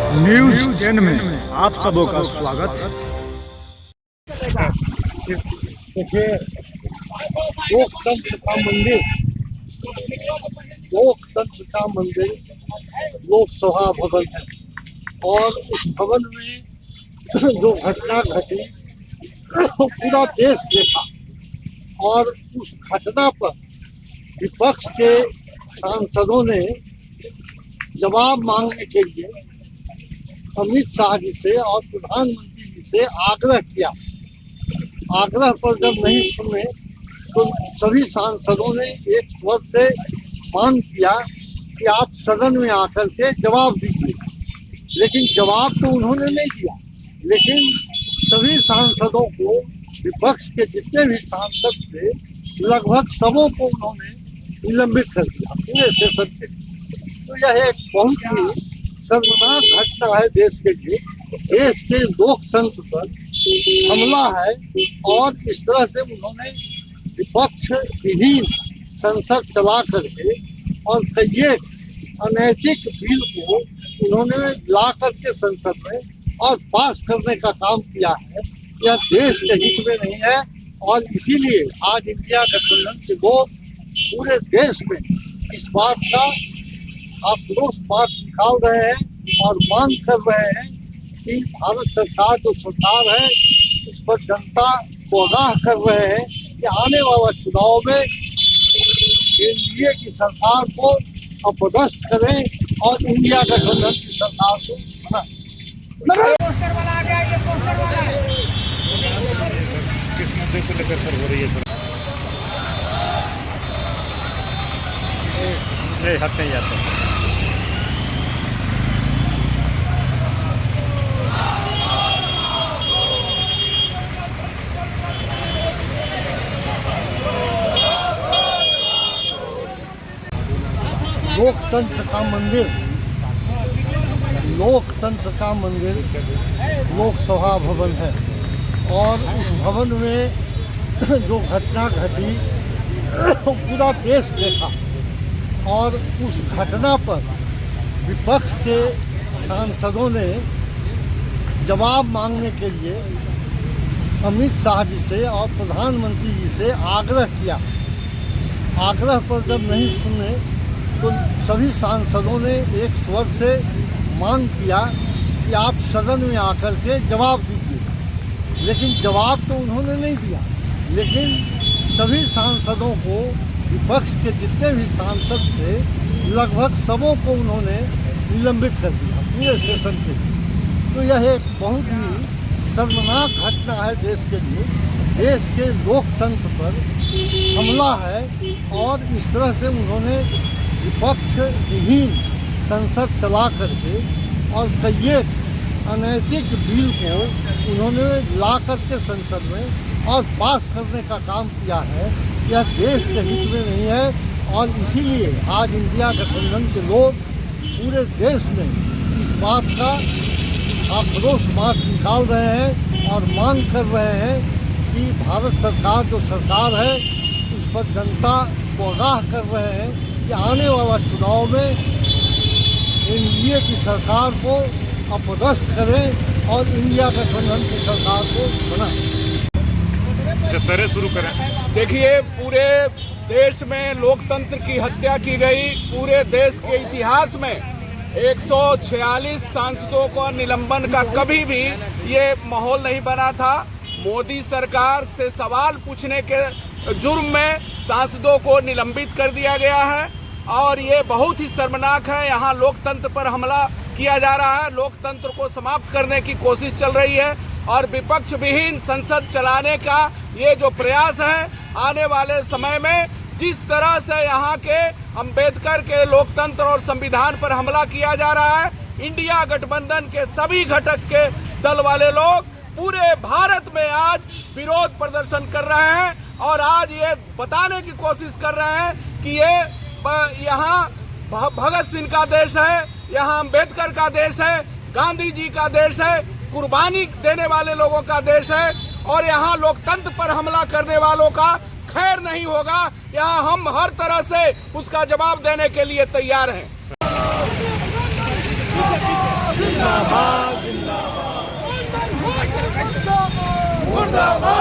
News 10 में आप सबों का स्वागत है। देखिए, लोकतंत्र का मंदिर, लोकतंत्र का मंदिर लोकसभा भवन है और उस भवन में जो घटना घटी पूरा देश देखा और उस घटना पर विपक्ष के सांसदों ने जवाब मांगने के लिए अमित शाह जी से और प्रधानमंत्री जी से आग्रह किया। आग्रह पर जब नहीं सुने तो सभी सांसदों ने एक स्वर से मांग किया कि आप सदन में आकर के जवाब दीजिए, लेकिन जवाब तो उन्होंने नहीं दिया। लेकिन सभी सांसदों को, विपक्ष के जितने भी सांसद थे, लगभग सबों को उन्होंने निलंबित कर दिया पूरे सेशन के। तो यह एक बहुत ही शर्मनाक घटना है देश के लिए। देश के लोकतंत्र पर हमला है और इस तरह से उन्होंने विपक्ष विहीन संसद चला करके और कई अनैतिक बिल को उन्होंने ला करके संसद में और पास करने का काम किया है। यह देश के हित में नहीं है और इसीलिए आज इंडिया गठबंधन के लोग पूरे देश में इस बात का आक्रोश बात निकाल रहे हैं और मांग कर रहे हैं कि भारत सरकार जो सरकार है उस पर जनता को आगाह कर रहे हैं कि आने वाला चुनाव में एनडीए की सरकार को अपदस्थ करें और इंडिया गठबंधन की सरकार को किस मुद्दे को लेकर सर हो रही है? सर हट नहीं जाता। लोकतंत्र का मंदिर, लोकतंत्र का मंदिर लोकसभा भवन है और उस भवन में जो घटना घटी पूरा देश देखा और उस घटना पर विपक्ष के सांसदों ने जवाब मांगने के लिए अमित शाह जी से और प्रधानमंत्री जी से आग्रह किया। आग्रह पर जब नहीं सुने तो सभी सांसदों ने एक स्वर से मांग किया कि आप सदन में आकर के जवाब दीजिए, लेकिन जवाब तो उन्होंने नहीं दिया। लेकिन सभी सांसदों को, विपक्ष के जितने भी सांसद थे, लगभग सबों को उन्होंने निलंबित कर दिया पूरे सेशन के। तो यह एक बहुत ही शर्मनाक घटना है देश के लिए। देश के लोकतंत्र पर हमला है और इस तरह से उन्होंने विपक्ष विहीन संसद चला करके और कई अनैतिक बिल को उन्होंने ला करके संसद में और पास करने का काम किया है। यह देश के हित में नहीं है और इसीलिए आज इंडिया गठबंधन के लोग पूरे देश में इस बात का आक्रोश मार्च निकाल रहे हैं और मांग कर रहे हैं कि भारत सरकार जो सरकार है उस पर जनता को आगाह कर रहे हैं कि आने वाला चुनाव में एनडीए की सरकार को अपदस्थ करें और इंडिया गठबंधन की सरकार को बनाएं। सर शुरू करें। देखिए, पूरे देश में लोकतंत्र की हत्या की गई। पूरे देश के इतिहास में 146 सांसदों को निलंबन का कभी भी ये माहौल नहीं बना था। मोदी सरकार से सवाल पूछने के जुर्म में सांसदों को निलंबित कर दिया गया है और ये बहुत ही शर्मनाक है। यहाँ लोकतंत्र पर हमला किया जा रहा है, लोकतंत्र को समाप्त करने की कोशिश चल रही है और विपक्ष विहीन संसद चलाने का ये जो प्रयास है, आने वाले समय में जिस तरह से यहाँ के अंबेडकर के लोकतंत्र और संविधान पर हमला किया जा रहा है, इंडिया गठबंधन के सभी घटक के दल वाले लोग पूरे भारत में आज विरोध प्रदर्शन कर रहे हैं और आज ये बताने की कोशिश कर रहे हैं कि ये यहाँ भगत सिंह का देश है, यहाँ अंबेडकर का देश है, गांधी जी का देश है, कुर्बानी देने वाले लोगों का देश है और यहाँ लोकतंत्र पर हमला करने वालों का खैर नहीं होगा। यहाँ हम हर तरह से उसका जवाब देने के लिए तैयार हैं। मुर्दाबाद